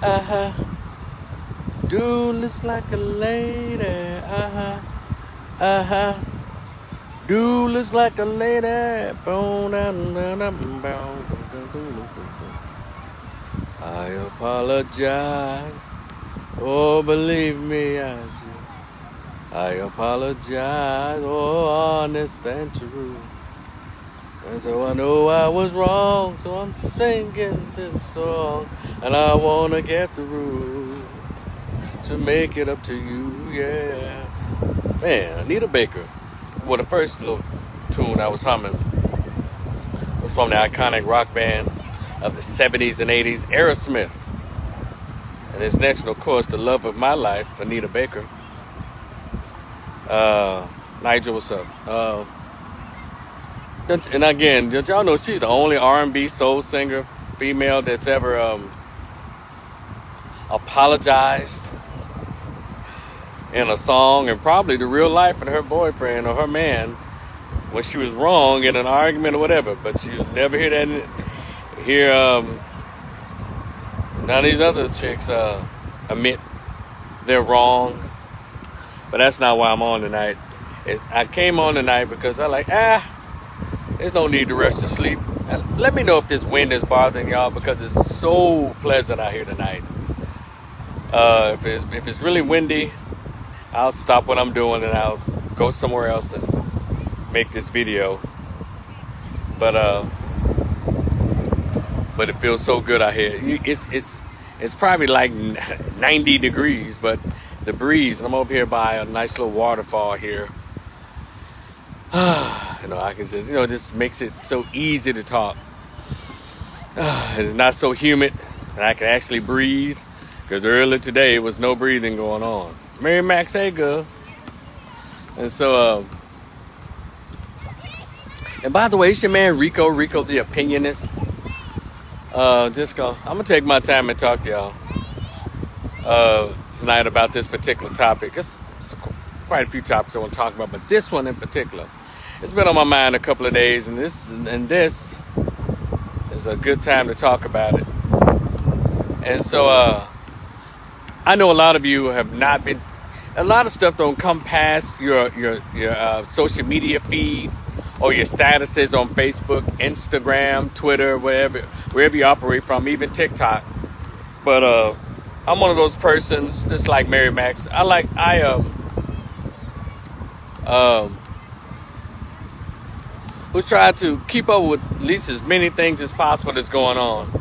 Uh-huh. Do looks like a lady. Uh-huh. Uh-huh. Do looks like a lady. I apologize. Oh, believe me, I do. I apologize. Oh, honest and true. And so I know I was wrong, so I'm singing this song. And I want to get through to make it up to you, yeah. Man, Anita Baker. Well, the first little tune I was humming was from the iconic rock band of the 70s and 80s, Aerosmith. And this next one, of course, the love of my life, Anita Baker. Nigel, what's up? And again, y'all know she's the only R&B soul singer, female, that's ever apologized in a song, and probably the real life of her boyfriend or her man when she was wrong in an argument or whatever. But you never hear that. None of these other chicks admit they're wrong. But that's not why I'm on tonight. I came on tonight because I there's no need to rush to sleep. Let me know if this wind is bothering y'all, because it's so pleasant out here tonight. If it's really windy, I'll stop what I'm doing and I'll go somewhere else and make this video. But it feels so good out here. It's probably like 90 degrees, but the breeze. I'm over here by a nice little waterfall here. I can just, this makes it so easy to talk. It's not so humid, and I can actually breathe, because earlier today it was no breathing going on. Mary Max, hey girl. And so, and by the way, it's your man Rico the Opinionist. I'm gonna take my time and talk to y'all tonight about this particular topic. It's quite a few topics I want to talk about, but this one in particular, it's been on my mind a couple of days, and this is a good time to talk about it. And so I know a lot of you have not been. A lot of stuff don't come past your social media feed or your statuses on Facebook, Instagram, Twitter, wherever you operate from, even TikTok. But I'm one of those persons, just like Mary Max. Who try to keep up with at least as many things as possible that's going on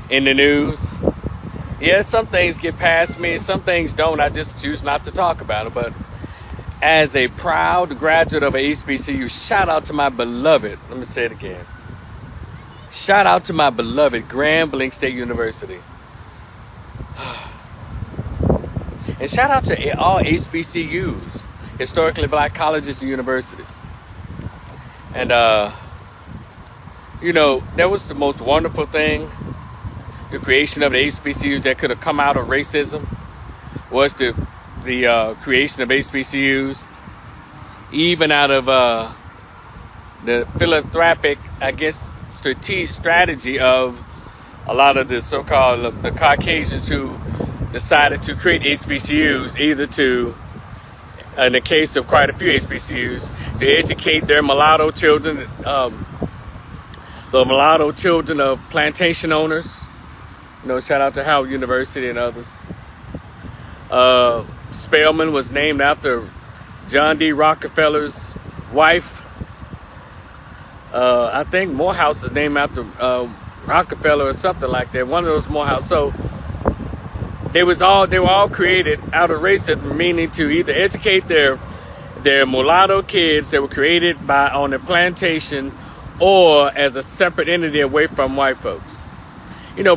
in the news. Yeah, some things get past me, some things don't. I just choose not to talk about it. But as a proud graduate of a HBCU, shout out to my beloved, let me say it again. Shout out to my beloved Grambling State University. And shout out to all HBCUs, historically black colleges and universities. And, that was the most wonderful thing. The creation of the HBCUs that could have come out of racism was the creation of HBCUs, even out of the philanthropic, strategy of a lot of the so-called the Caucasians who decided to create HBCUs, either to, in the case of quite a few HBCUs, to educate their mulatto children, the mulatto children of plantation owners. Shout out to Howard University and others. Spelman was named after John D. Rockefeller's wife. I think Morehouse is named after Rockefeller or something like that. One of those Morehouse. So they were all created out of racism, meaning to either educate their mulatto kids that were created on the plantation, or as a separate entity away from white folks.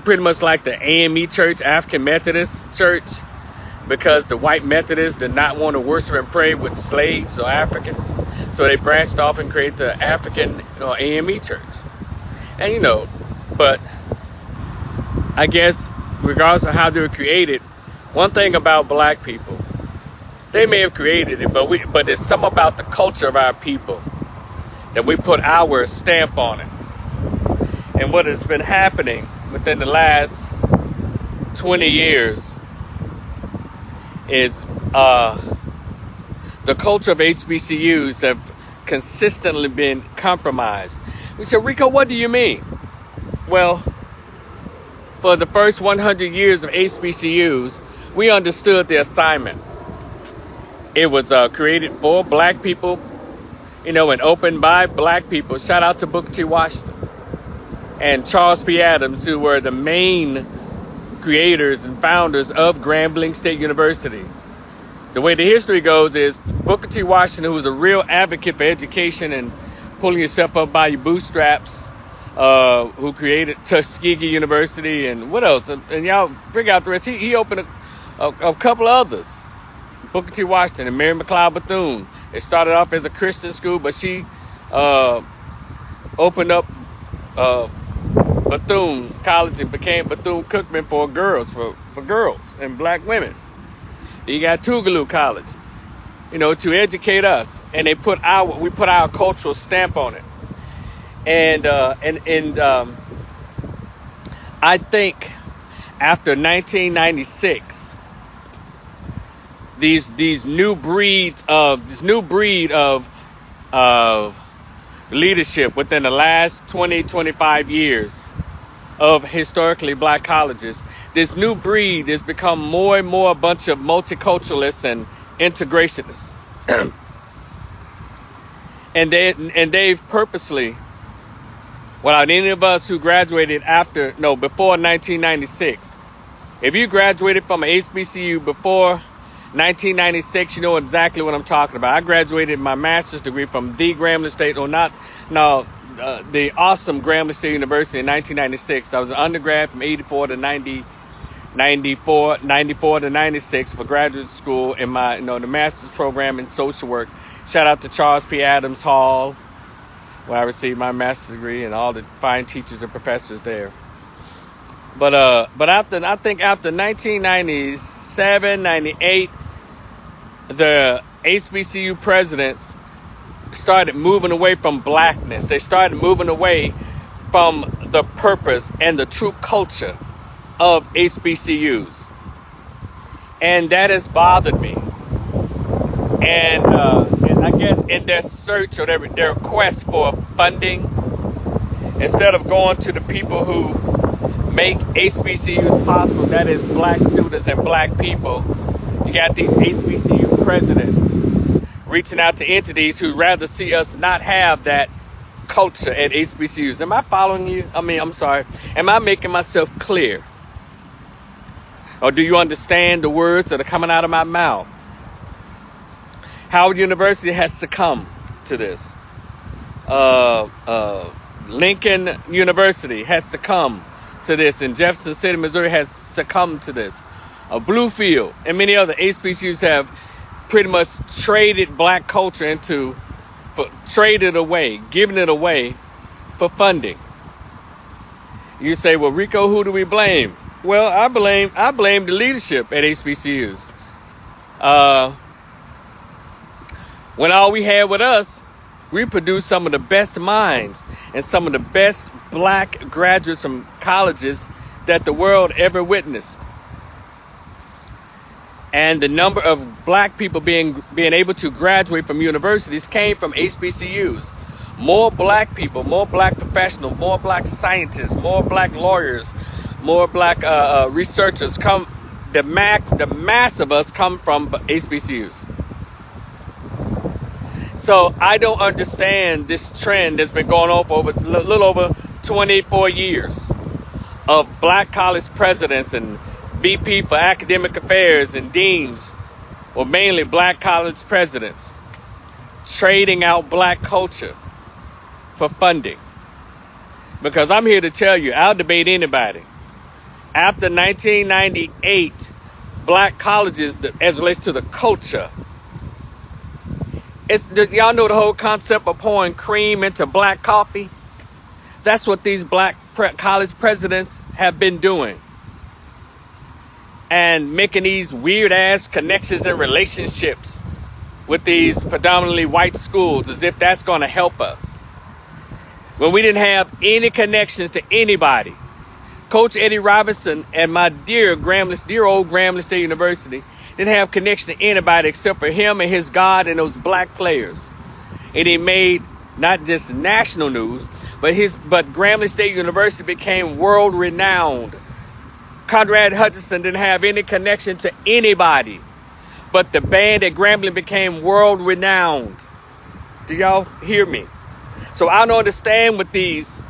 Pretty much like the AME Church, African Methodist Church, because the white Methodists did not want to worship and pray with slaves or Africans. So they branched off and created the African AME Church. And, but I guess regardless of how they were created, one thing about black people, they may have created it, but it's something about the culture of our people that we put our stamp on it. And what has been happening within the last 20 years is the culture of HBCUs have consistently been compromised. We said, Rico, what do you mean? Well, for the first 100 years of HBCUs, we understood the assignment. It was created for black people, and opened by black people. Shout out to Booker T. Washington and Charles P. Adams, who were the main creators and founders of Grambling State University. The way the history goes is Booker T. Washington, who was a real advocate for education and pulling yourself up by your bootstraps, who created Tuskegee University and what else? And y'all figure out the rest. He opened a couple others. Booker T. Washington and Mary McLeod Bethune. It started off as a Christian school, but she opened up Bethune College and became Bethune-Cookman for girls, for girls and black women. You got Tougaloo College, to educate us, and we put our cultural stamp on it. And I think after 1996, this new breed of leadership within the last 20-25 years of historically black colleges, this new breed has become more and more a bunch of multiculturalists and integrationists. and they've purposely, without any of us who graduated before 1996, if you graduated from an HBCU before 1996, you know exactly what I'm talking about. I graduated my master's degree from the Grambling State, the awesome Grambling State University in 1996. I was an undergrad from 94 to 94 to 96 for graduate school in my, the master's program in social work. Shout out to Charles P. Adams Hall, where I received my master's degree, and all the fine teachers and professors there. But after 1997, 98, the HBCU presidents started moving away from blackness. They started moving away from the purpose and the true culture of HBCUs. And that has bothered me. And I guess in their search or their quest for funding, instead of going to the people who make HBCUs possible, that is black students and black people, you got these HBCU presidents reaching out to entities who'd rather see us not have that culture at HBCUs. Am I following you? I'm sorry. Am I making myself clear? Or do you understand the words that are coming out of my mouth? Howard University has succumbed to this. Lincoln University has succumbed to this, and Jefferson City, Missouri has succumbed to this. Bluefield and many other HBCUs have pretty much traded black culture giving it away for funding. You say, well, Rico, who do we blame? Well, I blame the leadership at HBCUs. When all we had with us, we produced some of the best minds and some of the best black graduates from colleges that the world ever witnessed. And the number of black people being able to graduate from universities came from HBCUs. More black people, more black professionals, more black scientists, more black lawyers, more black researchers come. The mass of us come from HBCUs. So I don't understand this trend that's been going on for a little over 24 years of black college presidents and VP for academic affairs and deans, or mainly black college presidents, trading out black culture for funding. Because I'm here to tell you, I'll debate anybody. After 1998, black colleges, as it relates to the culture, y'all know the whole concept of pouring cream into black coffee? That's what these black college presidents have been doing. And making these weird ass connections and relationships with these predominantly white schools as if that's going to help us. When we didn't have any connections to anybody. Coach Eddie Robinson and my dear old Grambling State University didn't have connection to anybody except for him and his God and those black players. And he made not just national news, but Grambling State University became world renowned. Conrad Hutchinson didn't have any connection to anybody, but the band at Grambling became world renowned. Do y'all hear me? So I don't understand with these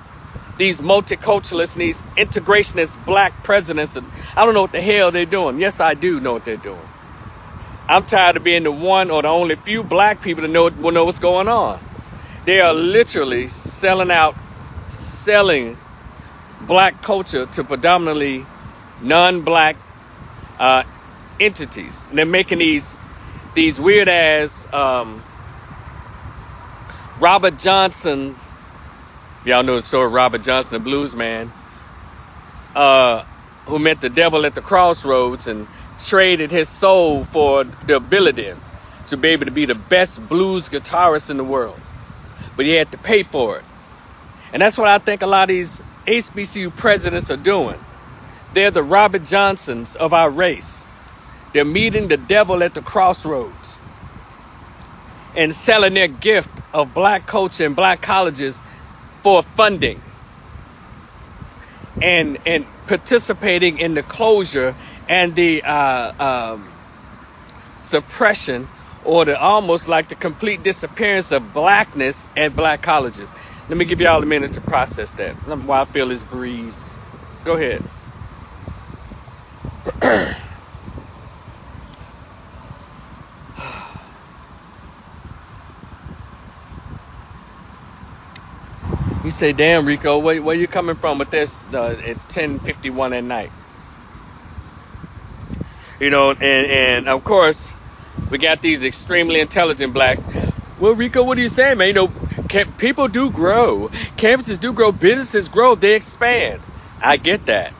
multiculturalists and these integrationist black presidents. And I don't know what the hell they're doing. Yes, I do know what they're doing. I'm tired of being the one or the only few black people that will know what's going on. They are literally selling black culture to predominantly non-black entities. And they're making these weird ass Robert Johnson. Y'all know the story of Robert Johnson, the blues man, who met the devil at the crossroads and traded his soul for the ability to be able to be the best blues guitarist in the world. But he had to pay for it. And that's what I think a lot of these HBCU presidents are doing. They're the Robert Johnsons of our race. They're meeting the devil at the crossroads and selling their gift of black culture in black colleges for funding and participating in the closure and the suppression or the almost like the complete disappearance of blackness at black colleges. Let me give y'all a minute to process that while I feel this breeze. Go ahead. You say, damn, Rico, where you coming from with this at 10:51 at night? You know, and of course, we got these extremely intelligent blacks. Well, Rico, what are you saying, man? You know, people do grow. Campuses do grow. Businesses grow. They expand. I get that.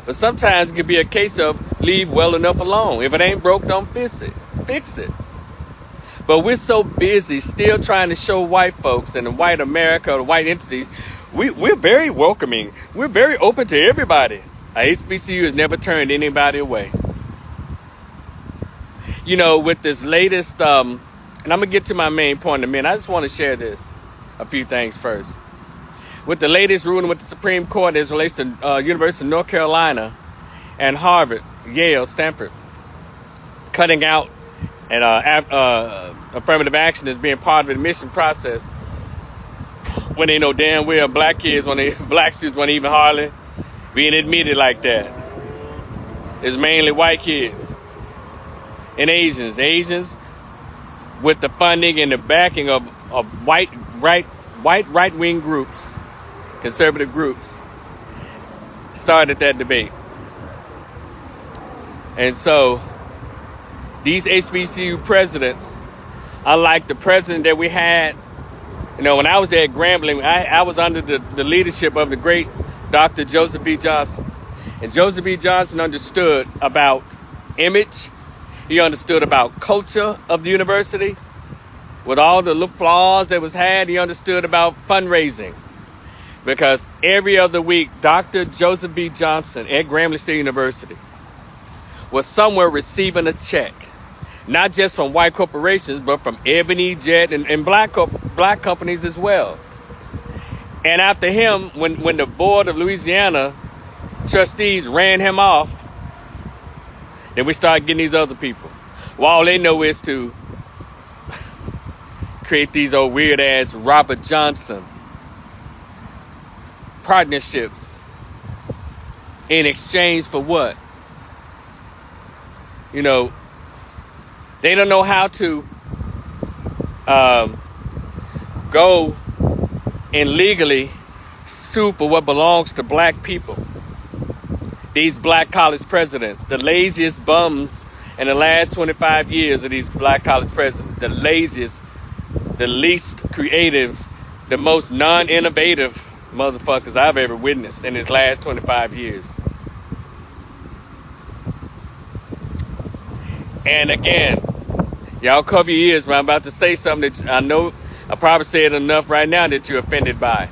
But sometimes it could be a case of leave well enough alone. If it ain't broke, don't fix it. Fix it. But we're so busy still trying to show white folks and the white America, the white entities, we're very welcoming. We're very open to everybody. A HBCU has never turned anybody away. You know, with this latest, and I'm going to get to my main point in a minute. I just want to share a few things first. With the latest ruling with the Supreme Court as relates to University of North Carolina and Harvard, Yale, Stanford, cutting out and affirmative action as being part of the admission process when they know damn well black students weren't even hardly being admitted like that. It's mainly white kids and Asians with the funding and the backing of white right-wing groups, conservative groups, started that debate. And so these HBCU presidents, unlike the president that we had, you know, when I was there at Grambling, I was under the leadership of the great Dr. Joseph B. Johnson. And Joseph B. Johnson understood about image. He understood about culture of the university. With all the little flaws that was had, he understood about fundraising. Because every other week, Dr. Joseph B. Johnson at Grambling State University was somewhere receiving a check. Not just from white corporations, but from Ebony, Jet, and black companies as well. And after him, when the board of Louisiana trustees ran him off, then we started getting these other people. Well, all they know is to create these old weird ass Robert Johnson partnerships in exchange for what? You know, they don't know how to go and legally sue for what belongs to black people. These black college presidents, the laziest bums in the last 25 years of these black college presidents, the laziest, the least creative, the most non-innovative motherfuckers I've ever witnessed in his last 25 years. And again, y'all cover your ears, man. I'm about to say something that I know I probably said enough right now that you're offended by.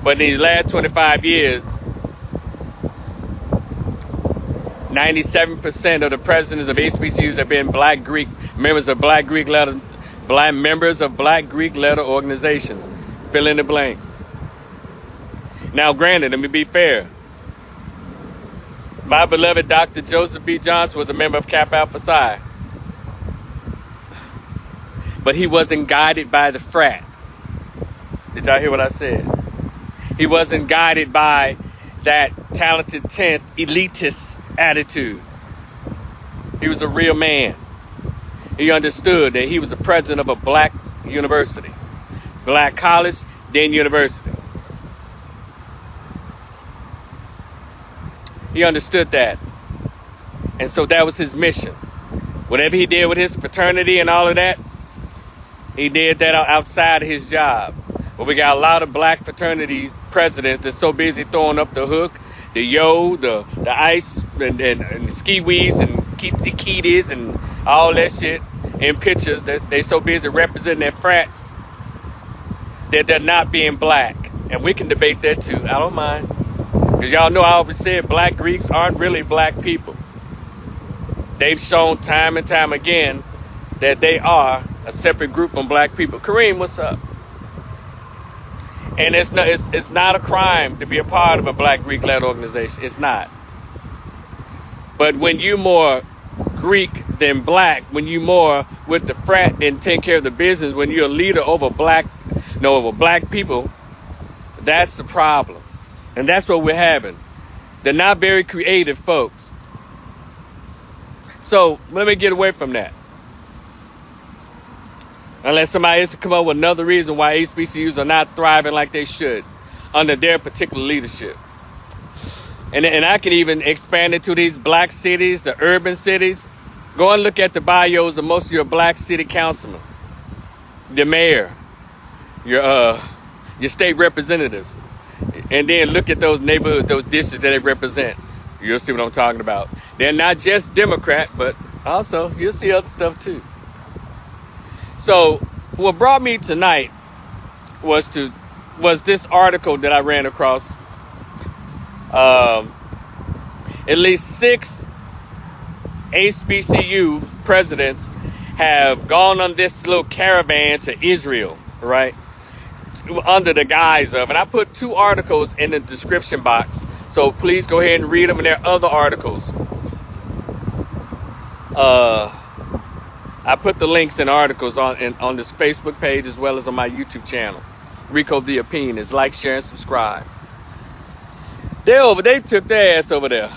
But in these last 25 years, 97% of the presidents of HBCUs have been Black Greek members of Black Greek letter organizations. Fill in the blanks. Now, granted, let me be fair. My beloved Dr. Joseph B. Johnson was a member of Kappa Alpha Psi. But he wasn't guided by the frat. Did y'all hear what I said? He wasn't guided by that talented 10th elitist attitude. He was a real man. He understood that he was the president of a black university. Black college, then university. He understood that. And so that was his mission. Whatever he did with his fraternity and all of that, he did that outside of his job. But we got a lot of black fraternities presidents that's so busy throwing up the hook, the ice, and the ski-wees and keeties and all that shit in pictures that they so busy representing their frats that they're not being black. And we can debate that too. I don't mind. Because y'all know I always said Black Greeks aren't really black people. They've shown time and time again that they are a separate group from black people. Kareem, what's up? And it's not a crime to be a part of a Black Greek-led organization. It's not. But when you more Greek than black, when you more with the frat than take care of the business, when you're a leader over black people, that's the problem. And that's what we're having. They're not very creative folks. So let me get away from that. Unless somebody has to come up with another reason why HBCUs are not thriving like they should under their particular leadership. And I can even expand it to these black cities, the urban cities. Go and look at the bios of most of your black city councilmen, the mayor, your state representatives. And then look at those neighborhoods, those districts that they represent. You'll see what I'm talking about. They're not just Democrat, but also you'll see other stuff too. So what brought me tonight was this article that I ran across. At least 6 HBCU presidents have gone on this little caravan to Israel, right? Under the guise of, and I put 2 articles in the description box, so please go ahead and read them. And there are other articles. I put the links and articles on this Facebook page as well as on my YouTube channel, Rico the Opinionist. Like, share, and subscribe. They took their ass over there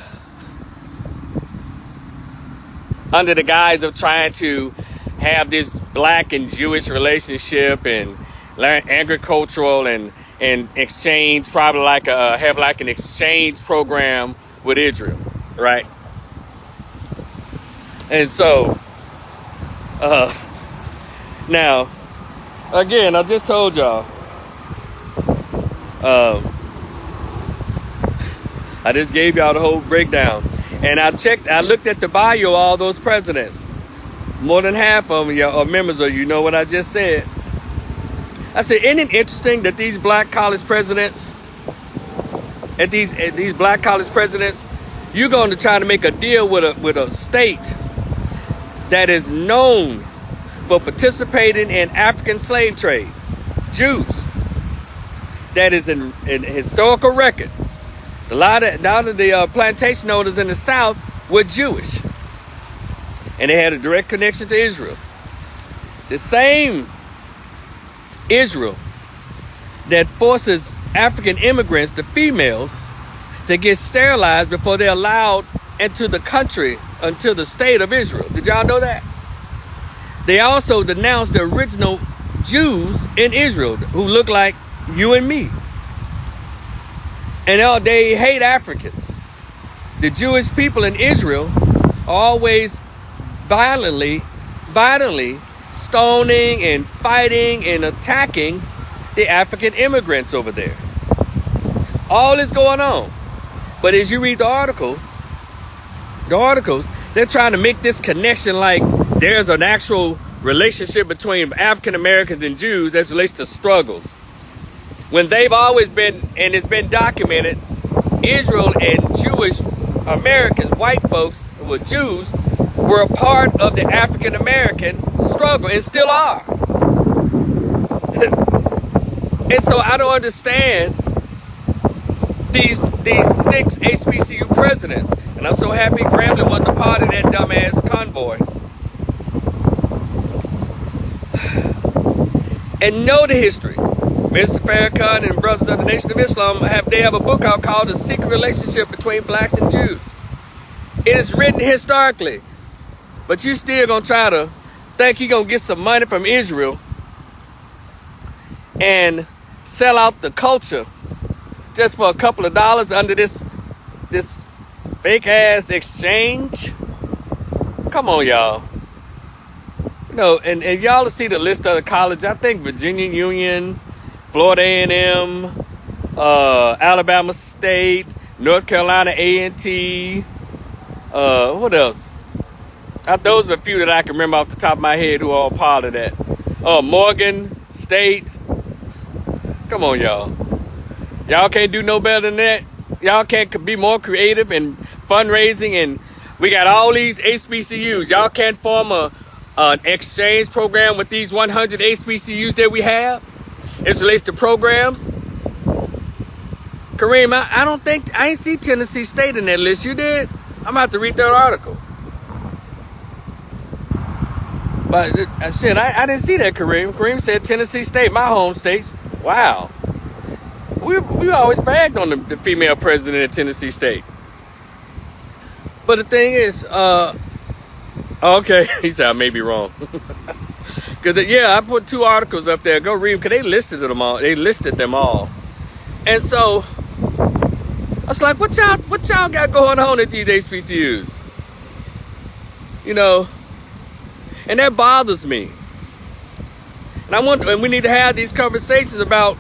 under the guise of trying to have this black and Jewish relationship and learn agricultural and exchange, probably have an exchange program with Israel, right? And so, now, again, I just told y'all, I just gave y'all the whole breakdown. And I looked at the bio of all those presidents. More than half of them are members of, you know what I just said. I said, isn't it interesting that these black college presidents, these black college presidents, you're going to try to make a deal with a state that is known for participating in African slave trade, Jews. That is in historical record. A lot of the plantation owners in the South were Jewish, and they had a direct connection to Israel. The same Israel that forces African immigrants, the females, to get sterilized before they're allowed into the country, until the state of Israel. Did y'all know that? They also denounced the original Jews in Israel who look like you and me. And they hate Africans. The Jewish people in Israel are always violently stoning and fighting and attacking the African immigrants over there. All this going on. But as you read the articles, they're trying to make this connection like there's an actual relationship between African Americans and Jews as relates to struggles. when they've always been, and it's been documented, Israel and Jewish Americans, white folks who were Jews, were a part of the African American struggle and still are. And so I don't understand these 6 HBCU presidents. And I'm so happy Grambling wasn't a part of that dumbass convoy. And know the history. Mr. Farrakhan and Brothers of the Nation of Islam have a book out called The Secret Relationship Between Blacks and Jews. It is written historically. But you still gonna try to think you're gonna get some money from Israel and sell out the culture just for a couple of dollars under this fake ass exchange? Come on, y'all. You know, and y'all will see the list of the colleges. I think Virginia Union, Florida A&M, Alabama State, North Carolina A&T, what else? Those are a few that I can remember off the top of my head who are all part of that. Morgan State. Come on, y'all. Y'all can't do no better than that. Y'all can't be more creative in fundraising, and we got all these HBCUs. Y'all can't form an exchange program with these 100 HBCUs that we have. It relates to programs. Kareem, I ain't see Tennessee State in that list. You did? I'm about to read that article. But shit, I didn't see that, Kareem. Kareem said Tennessee State, my home state. Wow. We always bragged on the female president of Tennessee State. But the thing is, okay, he said I may be wrong. Cause I put 2 articles up there. Go read them, cause they listed them all. And so I was like, what y'all got going on at these HBCUs? You know, and that bothers me. And we need to have these conversations about,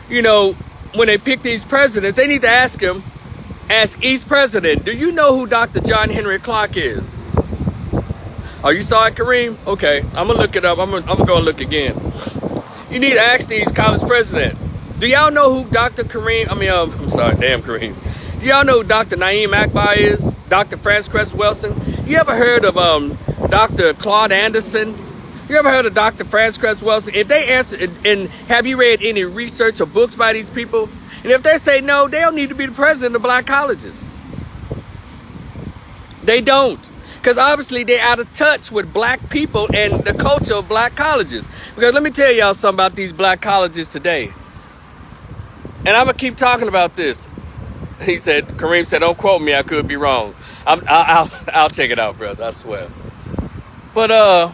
you know, when they pick these presidents, they need to ask each president, do you know who Dr. John Henry Clark is? Oh, you saw it, Kareem? Okay, I'm gonna look it up. I'm gonna go and look again. You need to ask these college presidents, do y'all know who Dr. Kareem, Kareem. Do y'all know who Dr. Naeem Akbar is? Dr. Frances Cress Welsing? You ever heard of Dr. Claude Anderson? You ever heard of Dr. Frances Cress Welsing? If they answer, and have you read any research or books by these people? And if they say no, they don't need to be the president of black colleges. They don't. Because obviously they're out of touch with black people and the culture of black colleges. Because let me tell y'all something about these black colleges today. And I'm going to keep talking about this. Kareem said, don't quote me, I could be wrong. I'll check it out, brother, I swear. But,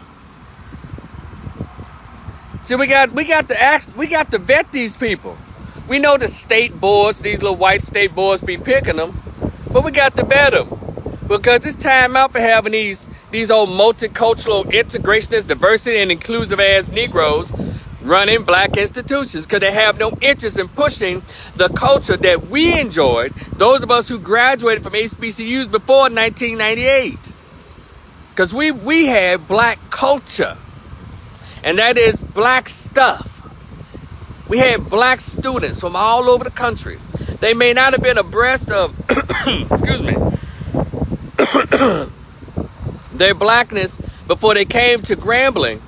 see, we got to vet these people. We know the state boards, these little white state boards be picking them, but we got to vet them. Because it's time out for having these old multicultural, integrationist, diversity, and inclusive ass Negroes running black institutions, because they have no interest in pushing the culture that we enjoyed, those of us who graduated from HBCUs before 1998. Because we had black culture, and that is black stuff. We had black students from all over the country. They may not have been abreast of, excuse me, their blackness before they came to Grambling.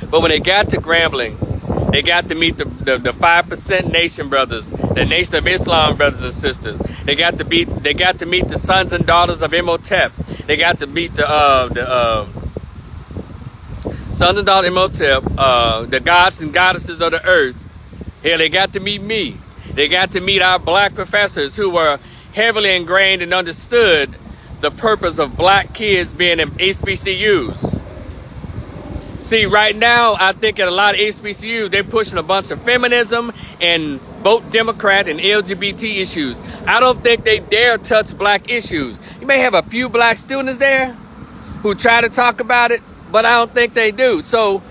But when they got to Grambling, they got to meet the 5% Nation brothers, the Nation of Islam brothers and sisters. They got to meet the sons and daughters of Imhotep. They got to meet the sons and daughters of Imhotep, the gods and goddesses of the earth. Hell, they got to meet me. They got to meet our black professors who were heavily ingrained and understood the purpose of black kids being in HBCUs. See, right now, I think at a lot of HBCUs, they're pushing a bunch of feminism and vote Democrat and LGBT issues. I don't think they dare touch black issues. You may have a few black students there who try to talk about it, but I don't think they do. So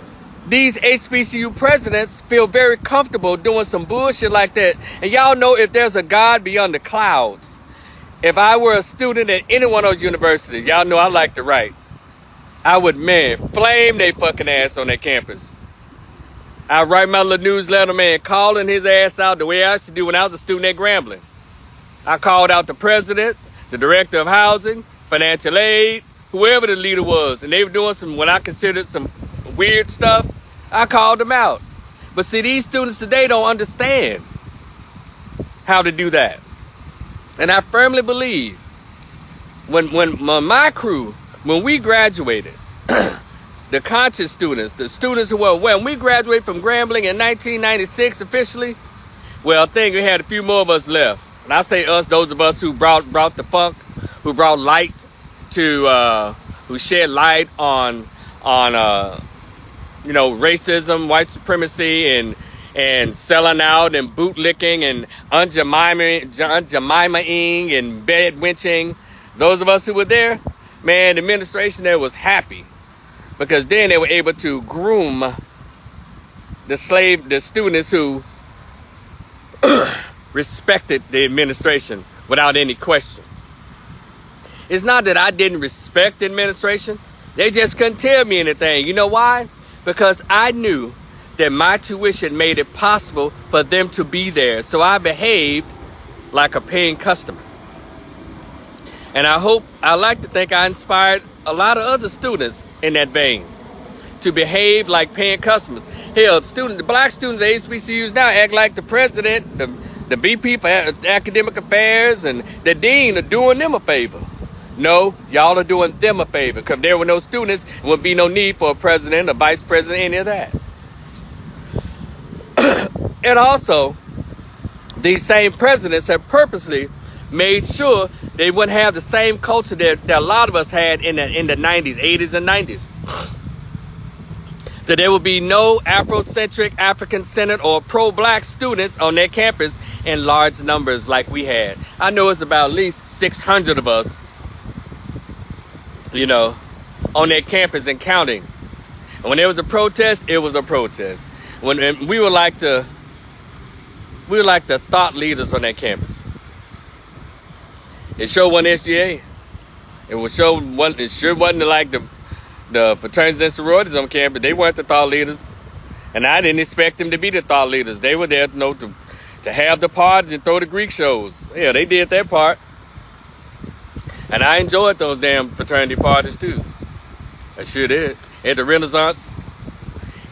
these HBCU presidents feel very comfortable doing some bullshit like that. And y'all know, if there's a God beyond the clouds, if I were a student at any one of those universities, y'all know I like to write, I would, flame they fucking ass on their campus. I write my little newsletter, man, calling his ass out the way I used to do when I was a student at Grambling. I called out the president, the director of housing, financial aid, whoever the leader was, and they were doing some, what I considered some weird stuff. I called them out. But see, these students today don't understand how to do that. And I firmly believe when my crew, when we graduated, the conscious students, the students who were, when we graduated from Grambling in 1996 officially, well, I think we had a few more of us left. And I say us, those of us who brought the funk, who brought light to, who shed light on racism, white supremacy, and selling out and bootlicking and unjamimaing and bed winching. Those of us who were there, man, the administration there was happy because then they were able to groom the students who respected the administration without any question. It's not that I didn't respect the administration. They just couldn't tell me anything. You know why? Because I knew that my tuition made it possible for them to be there. So I behaved like a paying customer. And I like to think I inspired a lot of other students in that vein to behave like paying customers. Hell, the black students at HBCUs now act like the president, the VP for academic affairs, and the dean are doing them a favor. No, y'all are doing them a favor, because if there were no students, there would be no need for a president, a vice president, any of that. And also, these same presidents have purposely made sure they wouldn't have the same culture that a lot of us had in the 90s, 80s, and 90s. That there would be no Afrocentric, African-centered, or pro-black students on their campus in large numbers like we had. I know it's about at least 600 of us, on their campus and counting. And when there was a protest, it was a protest. And we were like the thought leaders on that campus. It sure wasn't SGA. It sure wasn't like the fraternities and sororities on campus. They weren't the thought leaders. And I didn't expect them to be the thought leaders. They were there to have the parties and throw the Greek shows. Yeah, they did their part. And I enjoyed those damn fraternity parties too. I sure did. At the Renaissance.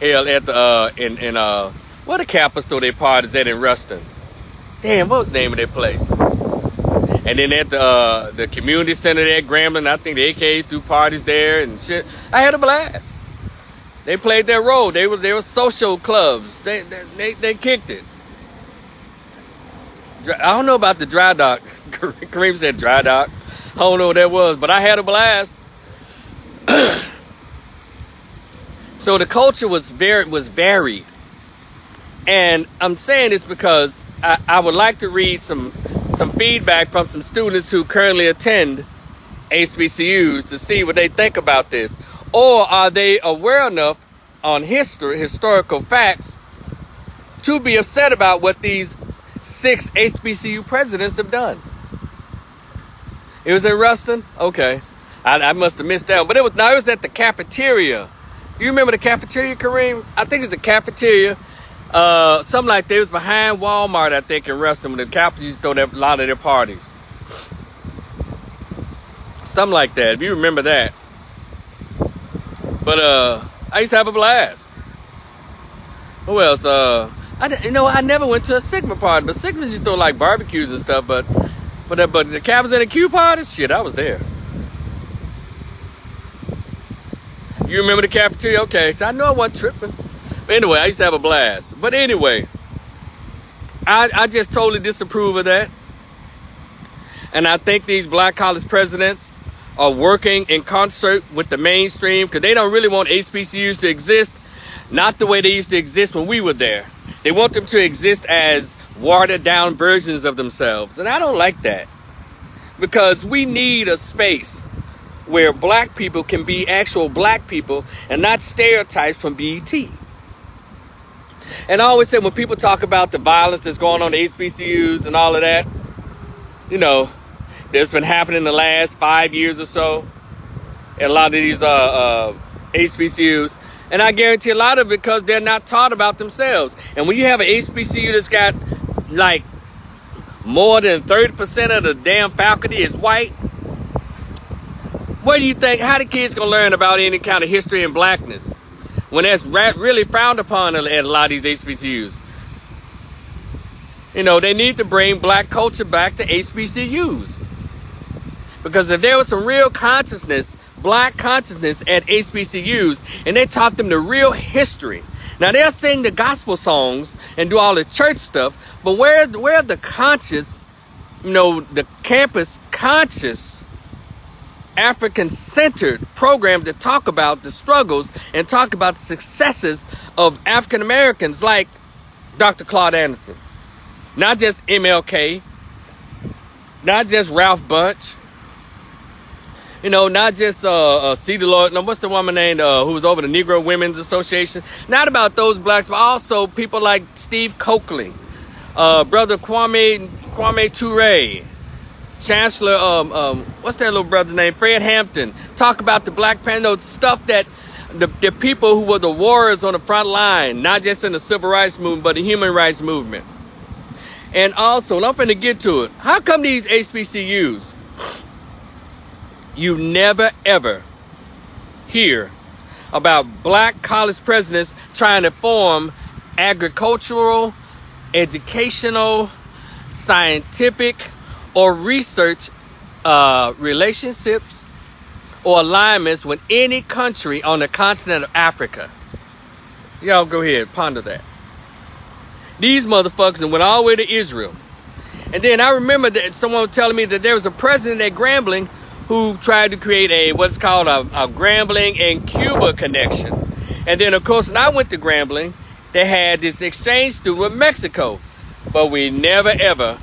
Hell, at the where the Kappas throw their parties at in Ruston. Damn, what was the name of that place? And then at the community center there at Grambling, I think the AKs threw parties there and shit. I had a blast. They played their role. They were social clubs. They kicked it. I don't know about the dry dock. Kareem said dry dock. I don't know what that was, but I had a blast. So the culture was varied. And I'm saying this because I would like to read some feedback from some students who currently attend HBCUs to see what they think about this. Or are they aware enough on historical facts to be upset about what these 6 HBCU presidents have done? It was in Ruston? Okay. I must have missed that one. But it was at the cafeteria. You remember the cafeteria, Kareem? I think it was the cafeteria. Something like that. It was behind Walmart, I think, in Ruston, when the Capitals used to throw a lot of their parties. Something like that, if you remember that. But I used to have a blast. Who else? I never went to a Sigma party, but Sigma used to throw like barbecues and stuff, but the Capitals and the Q parties, shit, I was there. You remember the cafeteria? Okay, I know I wasn't tripping. But anyway, I used to have a blast. But anyway, I just totally disapprove of that. And I think these black college presidents are working in concert with the mainstream because they don't really want HBCUs to exist, not the way they used to exist when we were there. They want them to exist as watered down versions of themselves. And I don't like that because we need a space where black people can be actual black people and not stereotypes from BET. And I always say when people talk about the violence that's going on at HBCUs and all of that, that's been happening in the last 5 years or so in a lot of these HBCUs, And I guarantee a lot of it because they're not taught about themselves. And when you have an HBCU that's got like more than 30% of the damn faculty is white, what do you think? How the kids gonna learn about any kind of history and blackness when that's really frowned upon at a lot of these HBCUs? You know, they need to bring black culture back to HBCUs. Because if there was some real consciousness, black consciousness at HBCUs, and they taught them the real history. Now they'll sing the gospel songs and do all the church stuff, but where the conscious, you know, the campus conscious, African-centered program to talk about the struggles and talk about the successes of African Americans like Dr. Claude Anderson. Not just MLK, not just Ralph Bunche, you know, not just C. Deloitte, no, what's the woman named who was over the Negro Women's Association? Not about those blacks, but also people like Steve Coakley, brother Kwame Ture, Chancellor, what's that little brother's name? Fred Hampton. Talk about the Black Panther, stuff that the people who were the warriors on the front line, not just in the civil rights movement, but the human rights movement. And also, and I'm finna get to it, how come these HBCUs, you never ever hear about black college presidents trying to form agricultural, educational, scientific, or research relationships or alignments with any country on the continent of Africa? Y'all go ahead, ponder that. These motherfuckers went all the way to Israel. And then I remember that someone was telling me that there was a president at Grambling who tried to create what's called a Grambling and Cuba connection. And then, of course, when I went to Grambling, they had this exchange student with Mexico. But we never, ever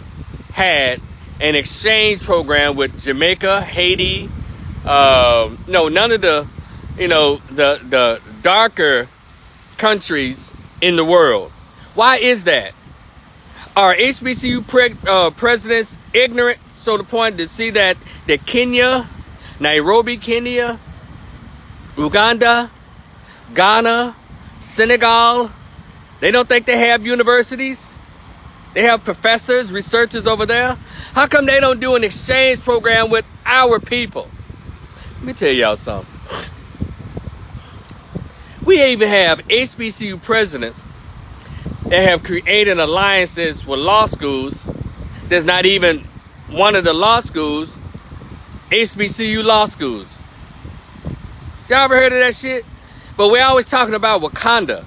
had an exchange program with Jamaica, Haiti, no, none of the, you know, the darker countries in the world. Why is that? Are HBCU presidents ignorant so to the point to see that Kenya, Nairobi, Kenya, Uganda, Ghana, Senegal, they don't think they have universities? They have professors, researchers over there? How come they don't do an exchange program with our people? Let me tell y'all something. We even have HBCU presidents that have created alliances with law schools. There's not even one of the law schools, HBCU law schools. Y'all ever heard of that shit? But we're always talking about Wakanda.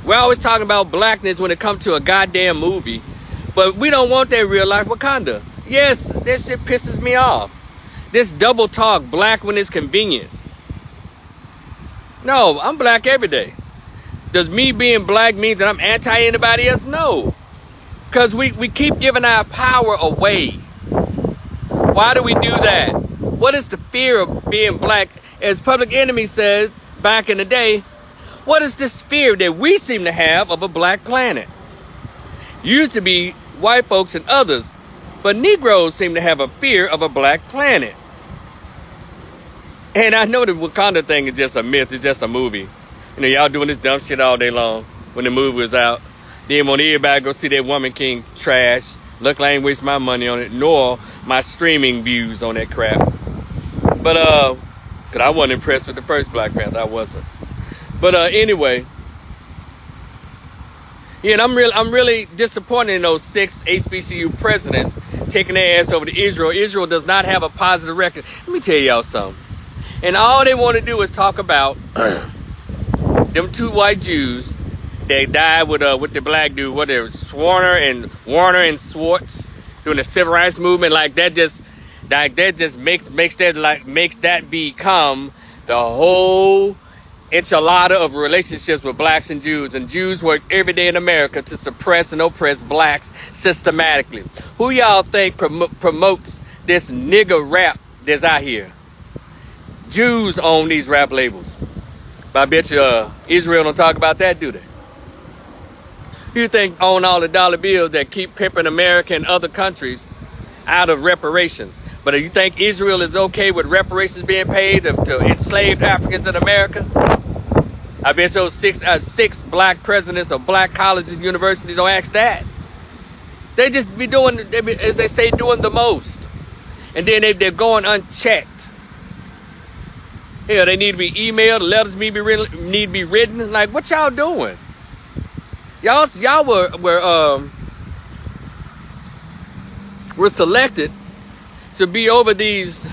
We're always talking about blackness when it comes to a goddamn movie. But we don't want that real life Wakanda. Yes, that shit pisses me off. This double talk, black when it's convenient. No, I'm black every day. Does me being black mean that I'm anti anybody else? No. Because we keep giving our power away. Why do we do that? What is the fear of being black? As Public Enemy said back in the day, what is this fear that we seem to have of a black planet? Used to be white folks and others, but Negroes seem to have a fear of a black planet. And I know the Wakanda thing is just a myth, it's just a movie. You know, y'all doing this dumb shit all day long when the movie was out. Then when everybody go see that Woman King trash, look like I ain't waste my money on it, nor my streaming views on that crap. But, cause I wasn't impressed with the first Black Panther, I wasn't. But anyway, yeah, and I'm really disappointed in those 6 HBCU presidents taking their ass over to Israel. Israel does not have a positive record. Let me tell y'all something. And all they want to do is talk about them 2 white Jews that died with the black dude, whatever, Warner and Swartz during the civil rights movement. Like that just makes that become the whole enchilada of relationships with blacks and Jews. And Jews work every day in America to suppress and oppress blacks systematically. Who y'all think promotes this nigger rap that's out here? Jews own these rap labels. But I bet you Israel don't talk about that, do they? You think own all the dollar bills that keep pimping America and other countries out of reparations. But do you think Israel is okay with reparations being paid to enslaved Africans in America? I bet those six black presidents of black colleges and universities don't ask that. They just be doing, as they say, doing the most. And then they're going unchecked. Hell, they need to be emailed, letters need to be written. Like, what y'all doing? Y'all were selected to be over these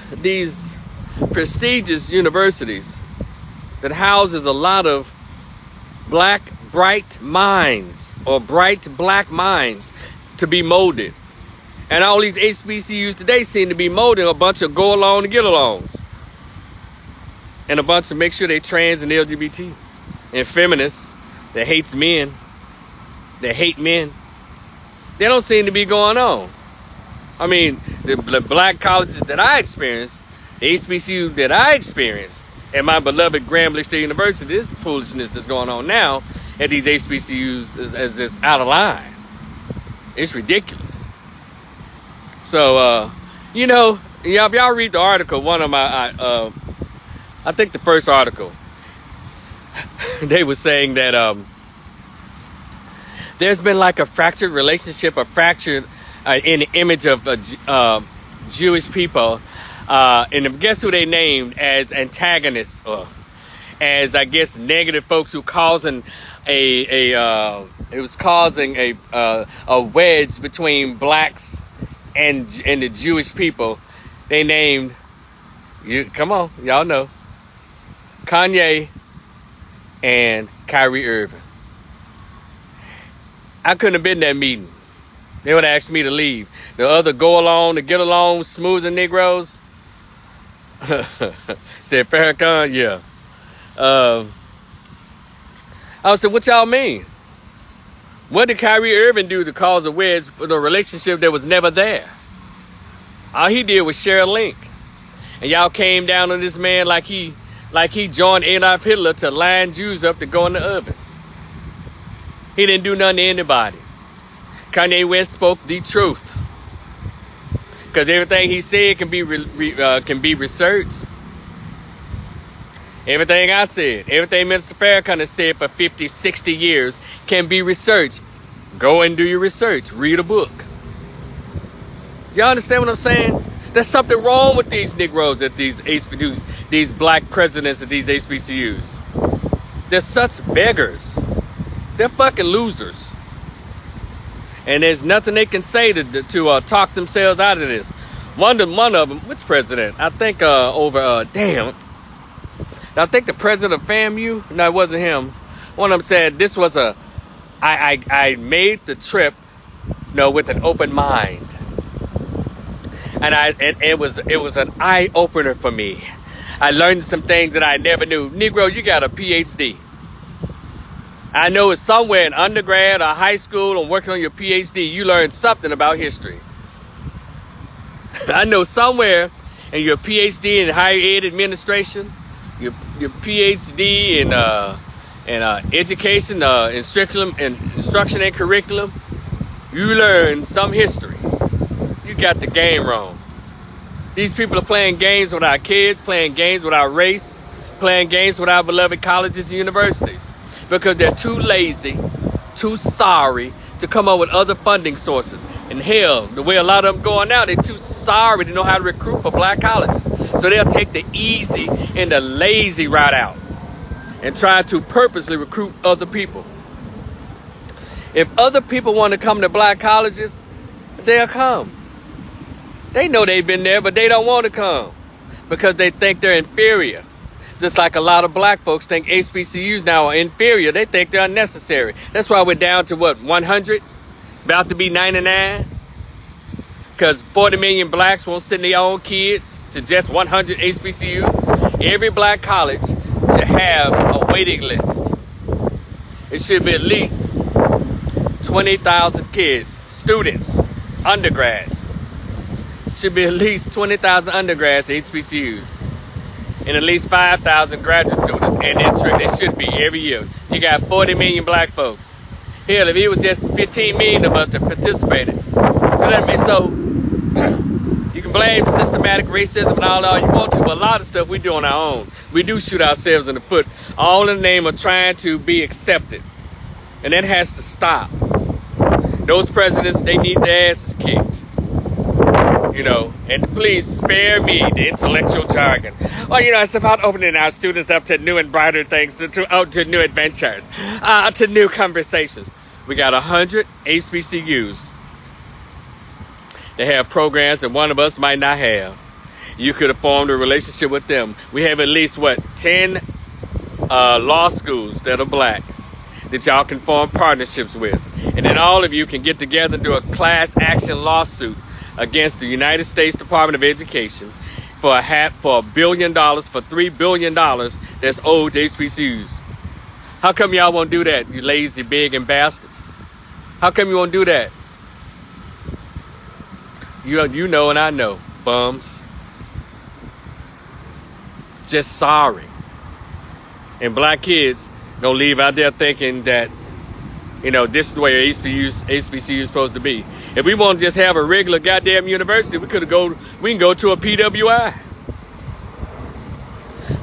prestigious universities that houses a lot of bright minds, or bright black minds, to be molded. And all these HBCUs today seem to be molding a bunch of go along and get alongs, and a bunch of make sure they trans and LGBT and feminists that hates men, that hate men. They don't seem to be going on. I mean, the black colleges that I experienced, the HBCU that I experienced, and my beloved Grambling State University, this foolishness that's going on now at these HBCUs is just out of line. It's ridiculous. So, if y'all read the article, one of my, I think the first article, they were saying that there's been like a fractured relationship, in the image of Jewish people. And guess who they named as antagonists, or as, I guess, negative folks who causing a wedge between blacks and the Jewish people. They named, come on, y'all know, Kanye and Kyrie Irving. I couldn't have been in that meeting. They would have asked me to leave. The other go along, to get along, smoothing Negroes. Said Farrakhan, yeah. I said, what y'all mean? What did Kyrie Irving do to cause a wedge for the relationship that was never there? All he did was share a link. And y'all came down on this man like he joined Adolf Hitler to line Jews up to go in the ovens. He didn't do nothing to anybody. Kanye West spoke the truth. Because everything he said can be researched. Everything I said, everything Mr. Farrakhan has said for 50, 60 years can be researched. Go and do your research. Read a book. Do y'all understand what I'm saying? There's something wrong with these Negroes at these HBCUs, these black presidents at these HBCUs. They're such beggars. They're fucking losers. And there's nothing they can say to talk themselves out of this. One of them, which president? I think I think the president of FAMU. No, it wasn't him. One of them said this was I made the trip, with an open mind, and it was an eye opener for me. I learned some things that I never knew. Negro, you got a PhD. I know it's somewhere in undergrad or high school and working on your PhD, you learned something about history. I know somewhere in your PhD in higher ed administration, your PhD in education, instruction and curriculum, you learned some history. You got the game wrong. These people are playing games with our kids, playing games with our race, playing games with our beloved colleges and universities. Because they're too lazy, too sorry to come up with other funding sources. And hell, the way a lot of them going now, they're too sorry to know how to recruit for black colleges. So they'll take the easy and the lazy route out and try to purposely recruit other people. If other people want to come to black colleges, they'll come. They know they've been there, but they don't want to come because they think they're inferior. Just like a lot of black folks think HBCUs now are inferior. They think they're unnecessary. That's why we're down to 100? About to be 99? Because 40 million blacks won't send their own kids to just 100 HBCUs. Every black college should have a waiting list. It should be at least 20,000 kids, students, undergrads. It should be at least 20,000 undergrads at HBCUs. And at least 5,000 graduate students, and it should be every year. You got 40 million black folks. Hell, if it was just 15 million of us that participated, so you can blame systematic racism and all you want to, but a lot of stuff we do on our own. We do shoot ourselves in the foot, all in the name of trying to be accepted. And that has to stop. Those presidents, they need their asses kicked. You know, and please spare me the intellectual jargon. Well, you know, it's about opening our students up to new and brighter things, to new adventures, to new conversations. We got 100 HBCUs. They have programs that one of us might not have. You could have formed a relationship with them. We have at least, 10 law schools that are black that y'all can form partnerships with. And then all of you can get together and do a class action lawsuit against the United States Department of Education for $1 billion, for $3 billion that's owed to HBCUs. How come y'all won't do that, you lazy begging bastards? How come you won't do that? You know and I know, bums. Just sorry. And black kids don't leave out there thinking that, you know, this is the way HBCU is supposed to be. If we want to just have a regular goddamn university, we can go to a PWI.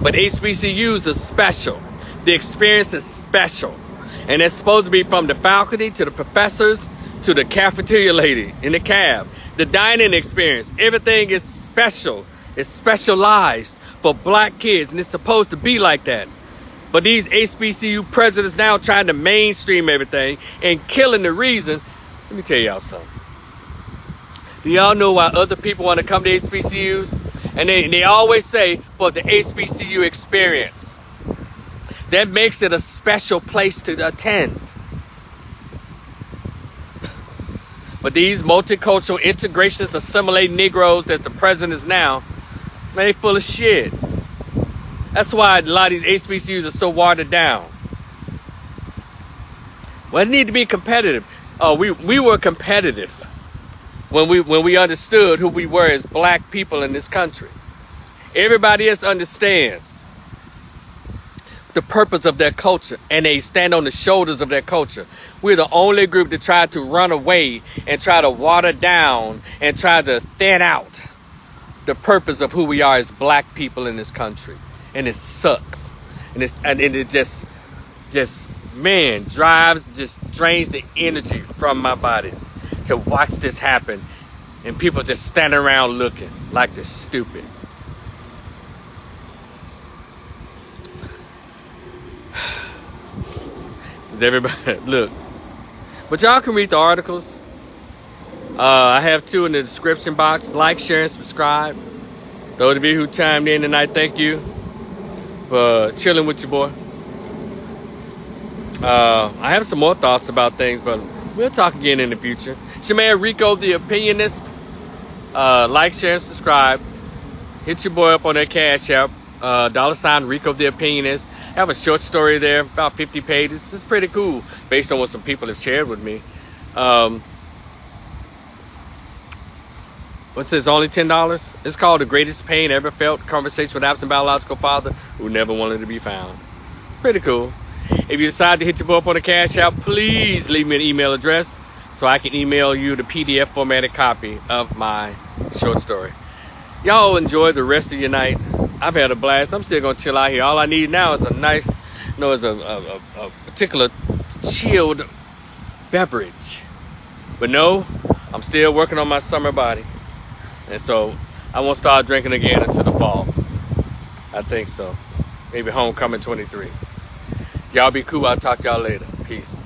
But HBCUs are special. The experience is special. And it's supposed to be from the faculty to the professors to the cafeteria lady in the cab. The dining experience, everything is special. It's specialized for black kids, and it's supposed to be like that. But these HBCU presidents now trying to mainstream everything and killing the reason. Let me tell y'all something. Do y'all know why other people want to come to HBCUs? And they always say for the HBCU experience. That makes it a special place to attend. But these multicultural integrations, assimilating Negroes that the president is now, man, they full of shit. That's why a lot of these HBCUs are so watered down. Well, it need to be competitive. We were competitive when we understood who we were as black people in this country. Everybody else understands the purpose of their culture, and they stand on the shoulders of their culture. We're the only group that tried to run away and try to water down and try to thin out the purpose of who we are as black people in this country. And it sucks. And it just man, just drains the energy from my body to watch this happen. And people just standing around looking like they're stupid. Everybody, look. But y'all can read the articles. I have 2 in the description box. Like, share, and subscribe. Those of you who chimed in tonight, thank you for chilling with your boy. I have some more thoughts about things, but we'll talk again in the future. It's your man Rico the Opinionist. Like, share, and subscribe. Hit your boy up on that Cash App. $ Rico the Opinionist. I have a short story there, about 50 pages. It's pretty cool, based on what some people have shared with me. What's this, only $10? It's called The Greatest Pain Ever Felt, Conversation with Absent Biological Father Who Never Wanted to Be Found. Pretty cool. If you decide to hit your boy up on the Cash App, please leave me an email address so I can email you the PDF formatted copy of my short story. Y'all enjoy the rest of your night. I've had a blast. I'm still going to chill out here. All I need now is a nice, is a particular chilled beverage. But no, I'm still working on my summer body. And so I won't start drinking again until the fall. I think so. Maybe homecoming 23. Y'all be cool. I'll talk to y'all later. Peace.